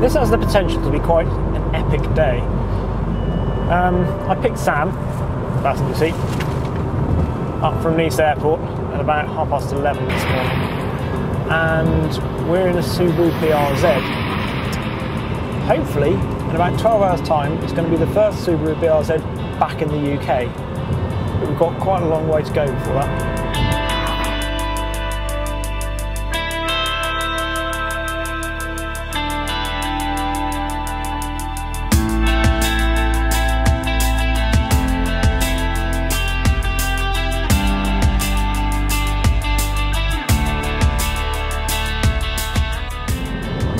this has the potential to be quite an epic day. I picked Sam, passenger seat, up from Nice Airport at about 11:30 this morning, and we're in a Subaru BRZ. Hopefully, in about 12 hours' time, it's going to be the first Subaru BRZ back in the UK. But we've got quite a long way to go before that.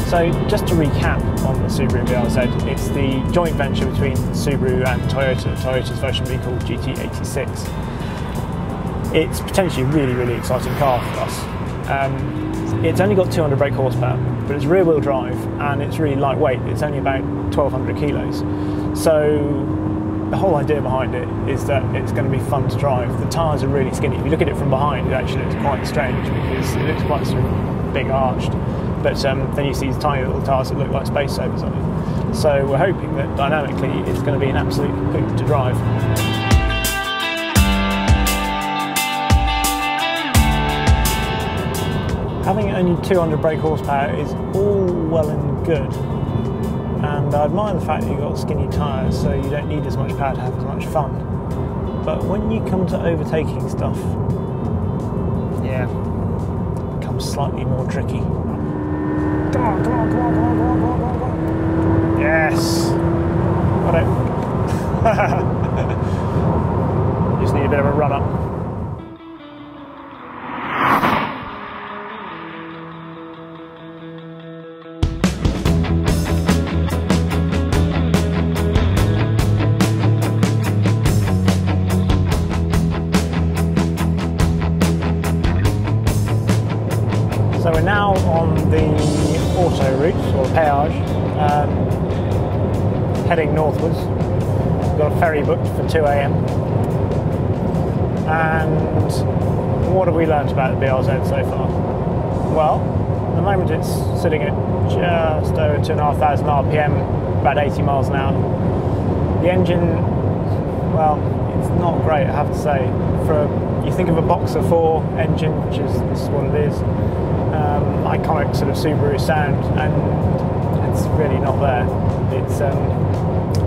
So just to recap on the Subaru BRZ, it's the joint venture between Subaru and Toyota. Toyota's version will be called GT86. It's potentially a really, really exciting car for us. It's only got 200 brake horsepower, but it's rear wheel drive and it's really lightweight. It's only about 1,200 kilos. So the whole idea behind it is that it's going to be fun to drive. The tyres are really skinny. If you look at it from behind, it actually looks quite strange because it looks quite sort of big arched. But then you see these tiny little tyres that look like space savers on it. So we're hoping that dynamically it's going to be an absolute hoot to drive. Having only 200 brake horsepower is all well and good. And I admire the fact that you've got skinny tyres so you don't need as much power to have as much fun. But when you come to overtaking stuff, yeah, it becomes slightly more tricky. Come on, come on, come on, come on, come on, come on, come on. Yes! Got it. Just need a bit of a run up. So we're now on the auto route, or péage, heading northwards. We've got a ferry booked for 2 AM. And what have we learnt about the BRZ so far? Well, at the moment it's sitting at just over 2,500 RPM, about 80 miles an hour. The engine, well, it's not great, I have to say. You think of a Boxer 4 engine, which is this is what it is. Iconic sort of Subaru sound, and it's really not there. It's a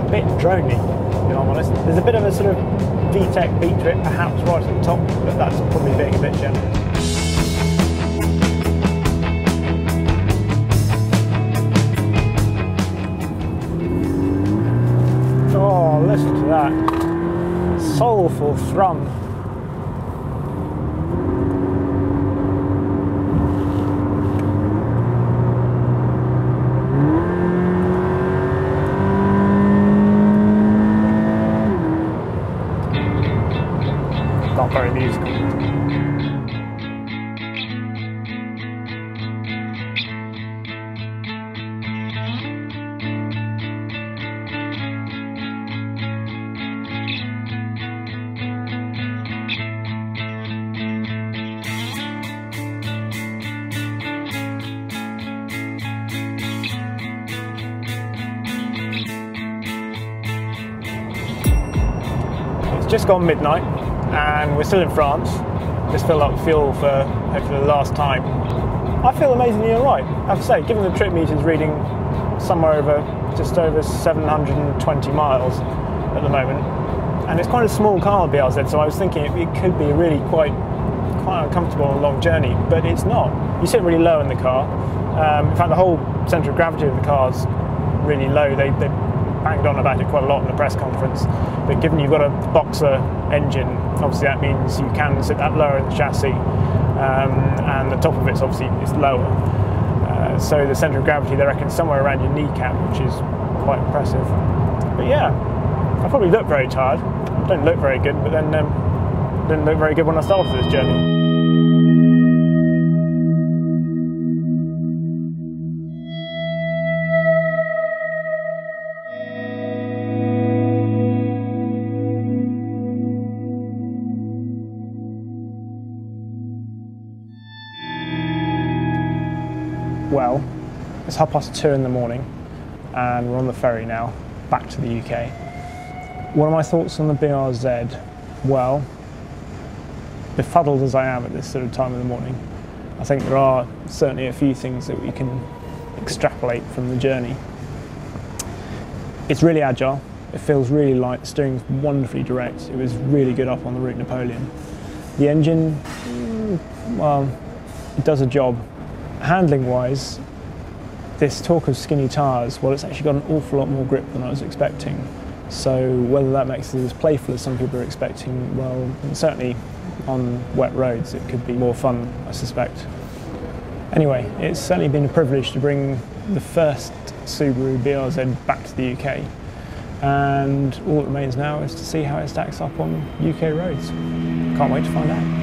bit drony, if I'm honest. There's a bit of a sort of VTEC beat to it, perhaps right at the top, but that's probably being a bit generous. Oh, listen to that soulful thrum. Not very musical. It's just gone midnight. And we're still in France. Just filled up fuel for hopefully the last time. I feel amazingly alright. I have to say, given the trip meter's reading somewhere over just over 720 miles at the moment, and it's quite a small car, BRZ. So I was thinking it could be a really quite uncomfortable and long journey, but it's not. You sit really low in the car. In fact, the whole centre of gravity of the car's really low. They banged on about it quite a lot in the press conference, but given you've got a Boxer engine, obviously that means you can sit that lower in the chassis, and the top of it's obviously lower. So the centre of gravity, they reckon, somewhere around your kneecap, which is quite impressive. But yeah, I probably look very tired. I don't look very good, but then didn't look very good when I started this journey. Well, it's 2:30 in the morning. and we're on the ferry now, back to the UK. What are my thoughts on the BRZ? Well, befuddled as I am at this sort of time of the morning, I think there are certainly a few things that we can extrapolate from the journey. It's really agile, it feels really light, the steering's wonderfully direct, it was really good up on the Route Napoleon. The engine, well, it does a job. Handling wise, this talk of skinny tyres, well, it's actually got an awful lot more grip than I was expecting. So whether that makes it as playful as some people are expecting, well, certainly on wet roads it could be more fun, I suspect. Anyway, it's certainly been a privilege to bring the first Subaru BRZ back to the UK, and all that remains now is to see how it stacks up on UK roads. Can't wait to find out.